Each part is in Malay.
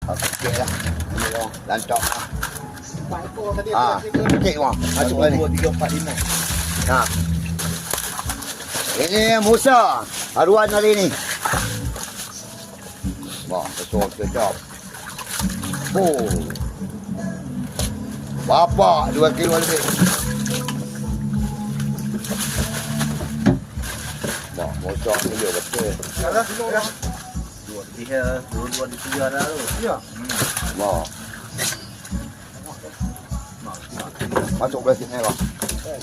Okey lah. Ini bang, lantak. Empat ekor tadi. Okey bang, masuk lah ni. 2, 3, 4, 5. Ha. Ini Musa, haruan hari ni. Wah, besar sedap. Oh. Bapak 2 kilo lebih. Wah, Musa ni dia betul. Dah. 2 lebih dah. 2 di 3 dah tu. Ya. Wah. Masuk belah sini bang.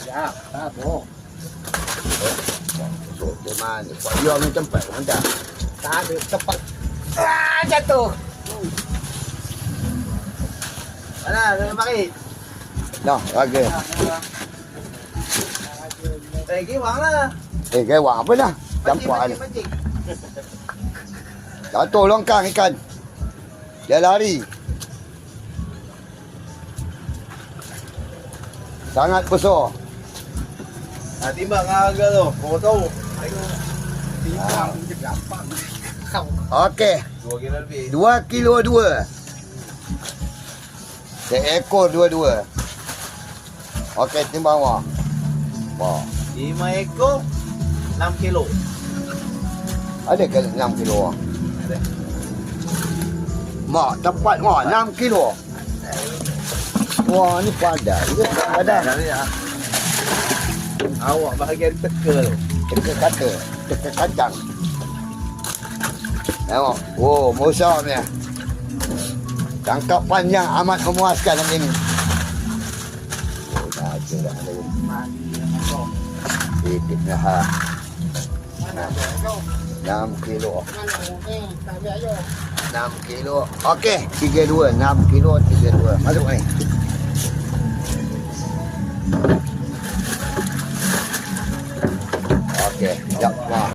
Ya. Apa? Masuk ke mana? Buat dia ni tempat mana? Tak ada tempat. Jatuh. Mana? Dah mari. Dah, raga. Pergi wang lah. Gewang apa dah? Campak ni. Pancing. Jatuh longkang ikan. Dia lari. Sangat besar. Timbang harga tu. Kau tahu. Timbang je gampang. Kau. Okey. 2 kilo lebih. 2 kilo 2. Seekor 2. Okey, timbang wah. Wah. 5 ekor 6 kilo. Ada ke 6 kilo wah? Ada. Mak, tepat wah 6 kilo. Wah, ni padat. Dia padat. Dah ni ah. Awak bahagian teka tu. Teka kata, teka kacang. Tengok. Oh, Musa ni. Tangkapan yang amat memuaskan hari ni. Oh, dah ada dah ada. Titip dah ha. 6 kilo. 6 kilo. Okey, 32. 6 kilo 32. Masuk ni. Okey, jap. Wah.